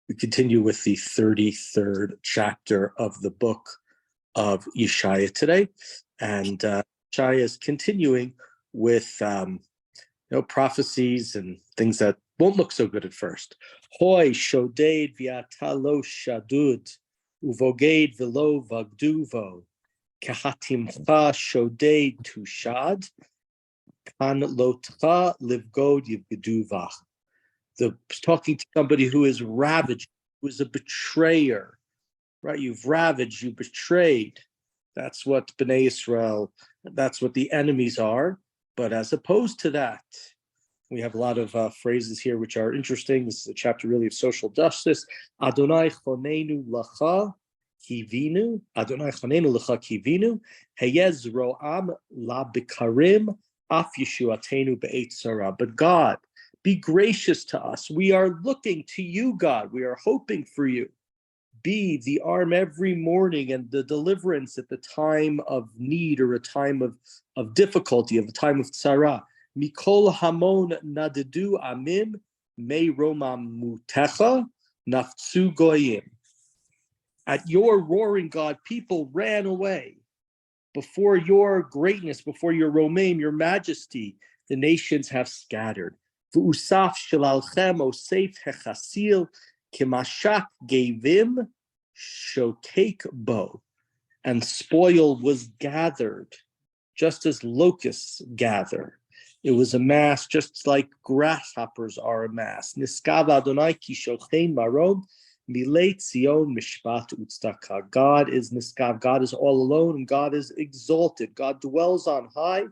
We continue with the 33rd chapter of the book of Yeshayah today. And Yeshayah is continuing with prophecies and things that won't look so good at first. Hoi shoded viatalo shadud, uvoged velo vagduvo, kahatimcha shoded tushad, kan lotcha livgod yivgeduvach. Talking to somebody who is ravaged, who is a betrayer, right? You've ravaged, you betrayed. That's what Bnei Israel, that's what the enemies are. But as opposed to that, we have a lot of phrases here which are interesting. This is a chapter really of social justice. Adonai chonenu lacha kivinu, Adonai chonenu lacha kivinu, heyez ro'am la bikarim af yeshuatenu be'et sarah. But God, be gracious to us. We are looking to you, God. We are hoping for you. Be the arm every morning and the deliverance at the time of need or a time of difficulty, of a time of tzara. Mikol hamon nadedu amim me romam mutecha naftsu goyim. At your roaring, God, people ran away. Before your greatness, before your romaim, your majesty, the nations have scattered. V'usaf shilalchem osef hechasil kimashak gevim shokek bo. And spoil was gathered, just as locusts gather. It was amassed just like grasshoppers are amassed. Niskav Adonai ki shochein marom milei Zion mishpat utzedakah. God is niskav. God is all alone, and God is exalted. God dwells on high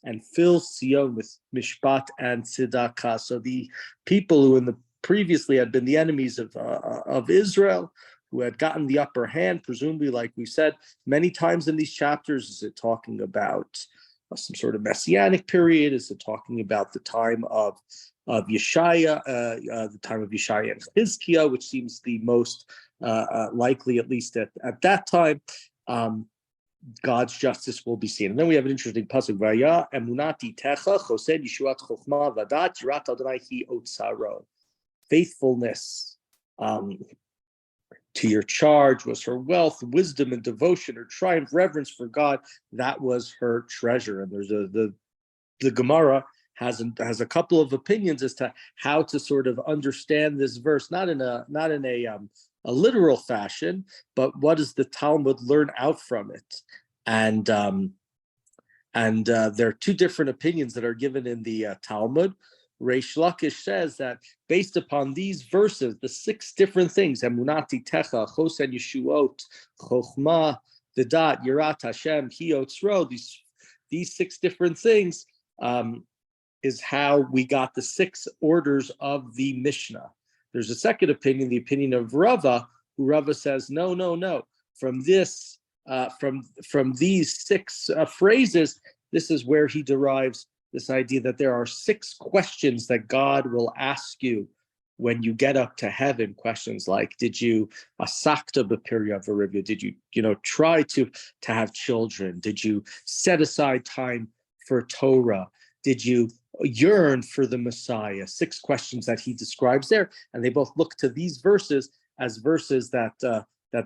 and fills Zion with mishpat and tzedakah. So the people who previously had been the enemies of Israel, who had gotten the upper hand, presumably, like we said many times in these chapters, is it talking about some sort of messianic period? Is it talking about the time of Yeshayah, the time of Yeshayah and Chizkiah, which seems the most likely, at least at that time? God's justice will be seen. And then we have an interesting pasuk. Vaya emunati techa chosed yeshuat chokhmah vadat yirat Adonai hi otzaro. Faithfulness to your charge was her wealth, wisdom, and devotion, her triumph, reverence for God. That was her treasure. And there's the Gemara has a couple of opinions as to how to sort of understand this verse, not in a literal fashion, but what does the Talmud learn out from it? And there are two different opinions that are given in the Talmud. Reish Lakish says that based upon these verses, the 6 different things, Emunati Techa, Chosen Yeshuot, Chochmah, Vedat, Yirat Hashem, Hiotzro, these 6 different things is how we got the 6 orders of the Mishnah. There's a second opinion, the opinion of Rava, who Rava says, no. From this, from these 6 phrases, this is where he derives this idea that there are 6 questions that God will ask you when you get up to heaven. Questions like, did you asakta b'pirya v'rivya? Did you, try to have children? Did you set aside time for Torah? Did you yearn for the Messiah? 6 questions that he describes there, and they both look to these verses as verses that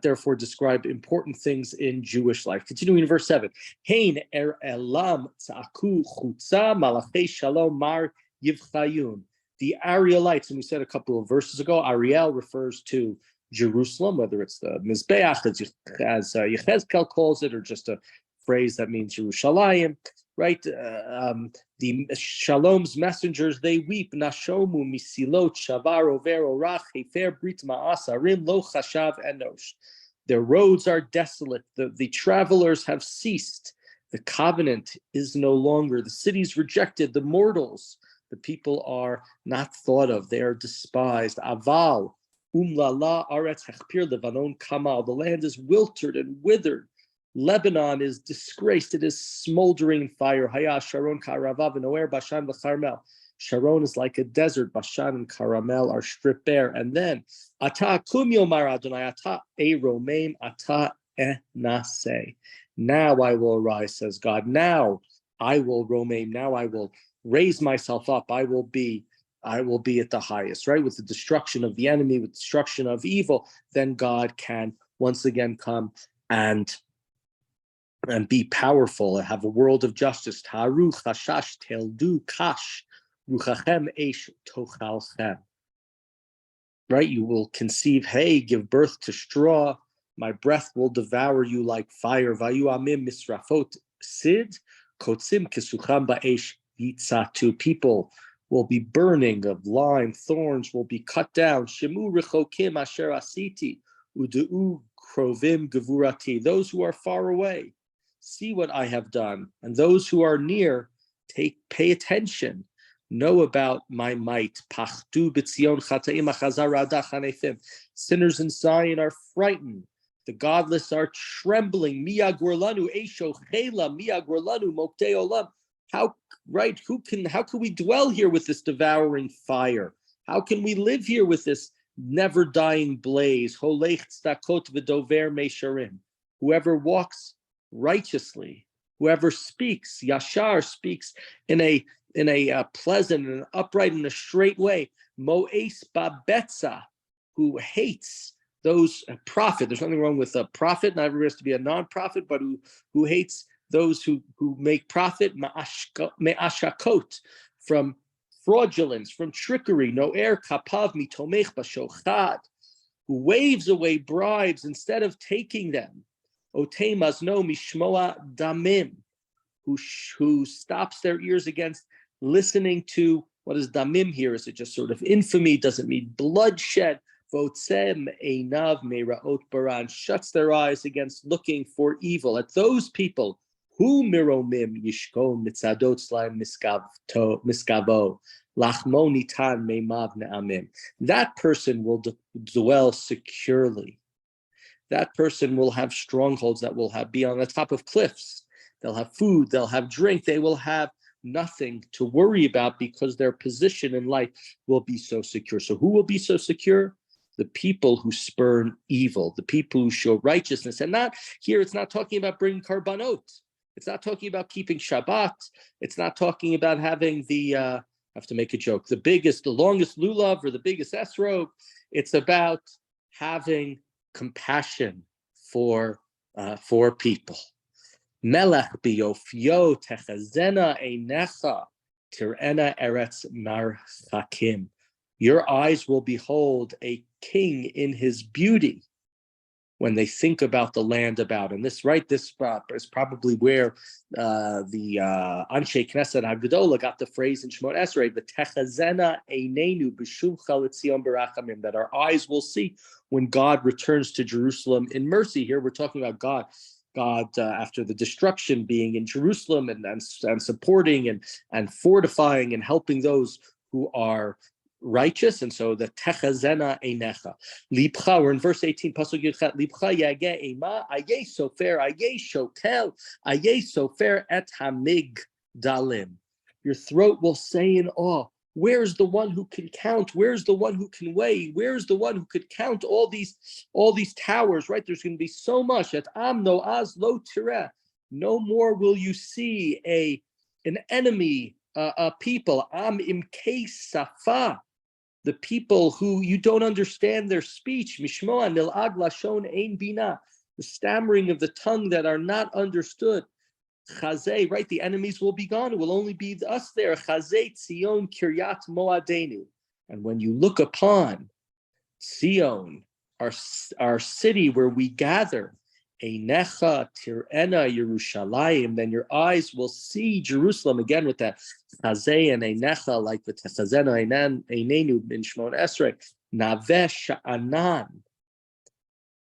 therefore describe important things in Jewish life. Continuing in verse 7, Hein elam tza'aku chutza malachei shalom mar yivchayun. The Arielites, and we said a couple of verses ago, Ariel refers to Jerusalem, whether it's the Mizbeach, as Yechezkel calls it, or just a phrase that means Yerushalayim, right? The Shalom's messengers, they weep. Nashomu misilot shavar over orach hefer brit ma'asarim lo chashav enosh. Their roads are desolate. The travelers have ceased. The covenant is no longer. The city's rejected. The mortals, the people are not thought of. They are despised. Aval umlala aretz hechpir levanon kamal. The land is wilted and withered. Lebanon is disgraced. It is smoldering in fire. Haya Sharon Karavav and Oer Bashan v'Carmel. Sharon is like a desert. Bashan and Carmel are stripped bare. And then Ata kum yomar Adonai Ata eromeim Ata enase. Now I will arise, says God. Now I will romaim. Now I will raise myself up. I will be I will be at the highest, right? With the destruction of the enemy, with destruction of evil, then God can once again come and be powerful and have a world of justice. Taru chashash teldu kash ruchachem eish tochalchem. Right? You will conceive hay, give birth to straw. My breath will devour you like fire. Vayu amim misrafot sid kotzim kesucham ba'esh yitzatu. People will be burning of lime, thorns will be cut down. Shemu rechokim asher asiti udu krovim gevurati. Those who are far away, see what I have done, and those who are near, pay attention. Know about my might. Sinners in Zion are frightened. The godless are trembling. How can we dwell here with this devouring fire? How can we live here with this never dying blaze? Whoever walks righteously, whoever speaks, Yashar speaks in a pleasant and upright and a straight way. Mo'es babetza, who hates those prophet. There's nothing wrong with a prophet. Not everybody has to be a non-prophet, but who hates those who make profit. Me'ashakot, from fraudulence, from trickery. No'er kapav mitomech bashochad, who waves away bribes instead of taking them. Otemas no mishmoa damim, who stops their ears against listening to what is damim here. Is it just sort of infamy? Does it mean bloodshed? Votzem einav meiraot baran, shuts their eyes against looking for evil. At those people, who miromim yishkom mitzadot slaim miskavo lachmo nitan meimav ne'amim. That person will dwell securely. That person will have strongholds that will be on the top of cliffs. They'll have food, they'll have drink, they will have nothing to worry about because their position in life will be so secure. So who will be so secure? The people who spurn evil, the people who show righteousness. And not here, it's not talking about bringing karbanot. It's not talking about keeping Shabbat. It's not talking about having I have to make a joke, the longest lulav or the biggest esrog. It's about having compassion for people. Melech biyofyo techazena einecha tirena eretz marchakim. Your eyes will behold a king in his beauty when they think about the land about. And this is probably where the Anshe Knesset HaGedolah got the phrase in Shemot Esrei, "V'techazena einenu b'shuvcha l'tzion barachamim," that our eyes will see when God returns to Jerusalem in mercy. Here we're talking about God after the destruction being in Jerusalem and supporting and fortifying and helping those who are righteous. And so the techazena einecha libcha, we're in verse 18, pasuk yudchet, libcha yageh ema ayeh sofer ayeh shokel ayeh sofer et hamig dalim. Your throat will say in awe, where's the one who can count? Where's the one who can weigh? Where's the one who could count all these towers? Right? There's going to be so much. At amno az lo tireh. No more will you see an enemy, a people. Am imkei safa. The people who you don't understand their speech. Mishmoa nil'ag lashon ein bina. The stammering of the tongue that are not understood. Chazeh, right? The enemies will be gone. It will only be us there. Chazeh Tzion Kiryat Moadenu. And when you look upon Tzion, our city where we gather, Einecha Tirena Yerushalayim, then your eyes will see Jerusalem again with that Chazeh and Einecha, like the Chazena Einenu in Shemot Esrei, Navesh Anan.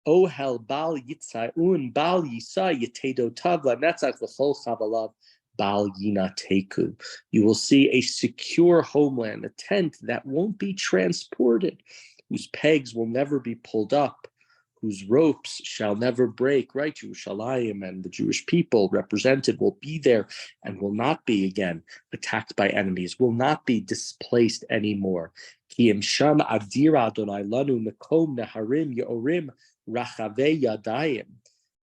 Ohel bal yitzayun bal yisa yetedotav lanetzach v'chol chavalav bal yinateku. You will see a secure homeland, a tent that won't be transported, whose pegs will never be pulled up, whose ropes shall never break. Right, Yerushalayim and the Jewish people represented will be there and will not be again attacked by enemies, will not be displaced anymore. Ki im sham adira Adonai lanu mekom neharim yeorim rachavei yadayim.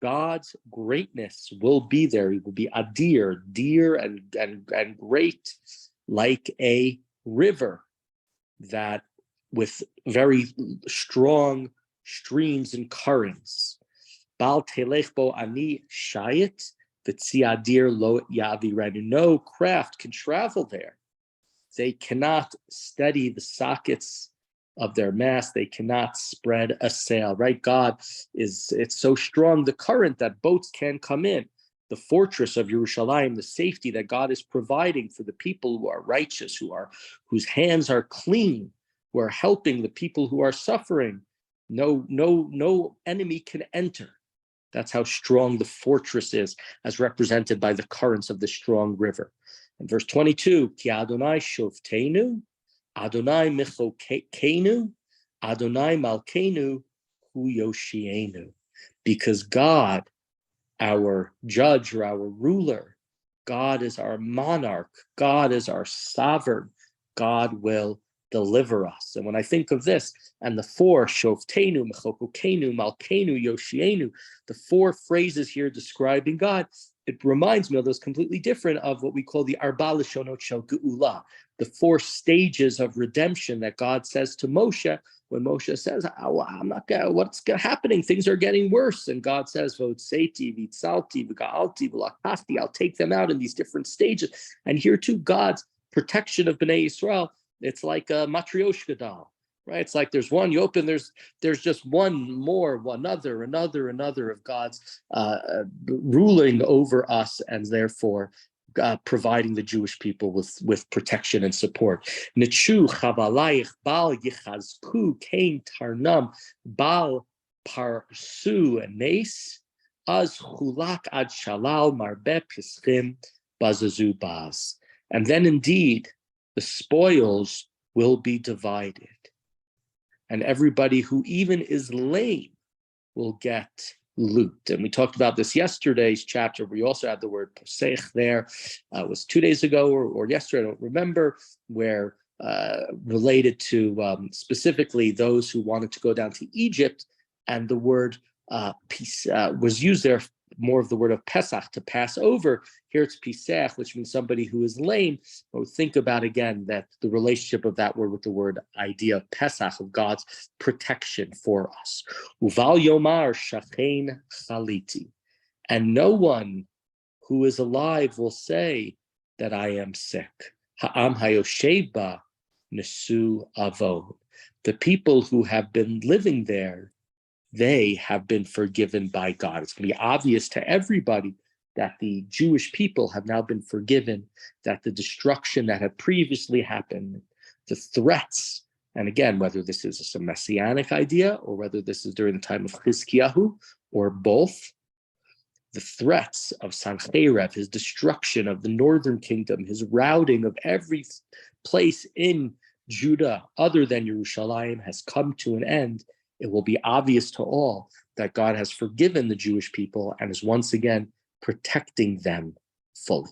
God's greatness will be there. He will be adir, dear and great, like a river. that with very strong streams and currents. Bal telech bo ani shayit v'tziadir lo yavirenu. No craft can travel there. They cannot steady the sockets of their mast. They cannot spread a sail, right? It's so strong, the current, that boats can come in. The fortress of Yerushalayim, the safety that God is providing for the people who are righteous, whose hands are clean, who are helping the people who are suffering. No enemy can enter. That's how strong the fortress is, as represented by the currents of the strong river. In verse 22, Ki Adonai shovteinu, Adonai michokenu, Adonai malkeinu hu yoshienu. Because God, our judge or our ruler, God is our monarch, God is our sovereign, God will deliver us. And when I think of this, and the four, Shovtenu, Mechokokenu, Malkenu, Yoshienu, the four phrases here describing God, it reminds me, although it's completely different, of what we call the Arba Lashonot Shel Geula, the four stages of redemption that God says to Moshe, when Moshe says, I'm not gonna, what's happening? Things are getting worse. And God says, Votseti, Vitsalti, Vigaalti, Vilakafti, I'll take them out in these different stages. And here too, God's protection of Bnei Yisrael, it's like a matryoshka doll, right? It's like there's one, you open, there's just one more, another of God's ruling over us, and therefore providing the Jewish people with protection and support. Nichu chavalayich bal yichazku kain tarnam bal parsu nes az chulak ad shalal marbe pischim bazazu baz. And then indeed, the spoils will be divided. And everybody who even is lame will get loot. And we talked about this yesterday's chapter. We also had the word posech there. It was 2 days ago or yesterday, I don't remember, where related to specifically those who wanted to go down to Egypt. And the word was used there, more of the word of Pesach, to pass over. Here it's Pisech, which means somebody who is lame. But we think about again that the relationship of that word with the word idea of Pesach, of God's protection for us. Uval Yomar Shachein Chaliti. And no one who is alive will say that I am sick. Ha'am Hayosheba Nesu Avon. The people who have been living there, they have been forgiven by God. It's going to be obvious to everybody that the Jewish people have now been forgiven, that the destruction that had previously happened, the threats, and again, whether this is a messianic idea or whether this is during the time of Chizkiyahu or both, the threats of Sancheirav, his destruction of the northern kingdom, his routing of every place in Judah other than Yerushalayim has come to an end. It will be obvious to all that God has forgiven the Jewish people and is once again protecting them fully.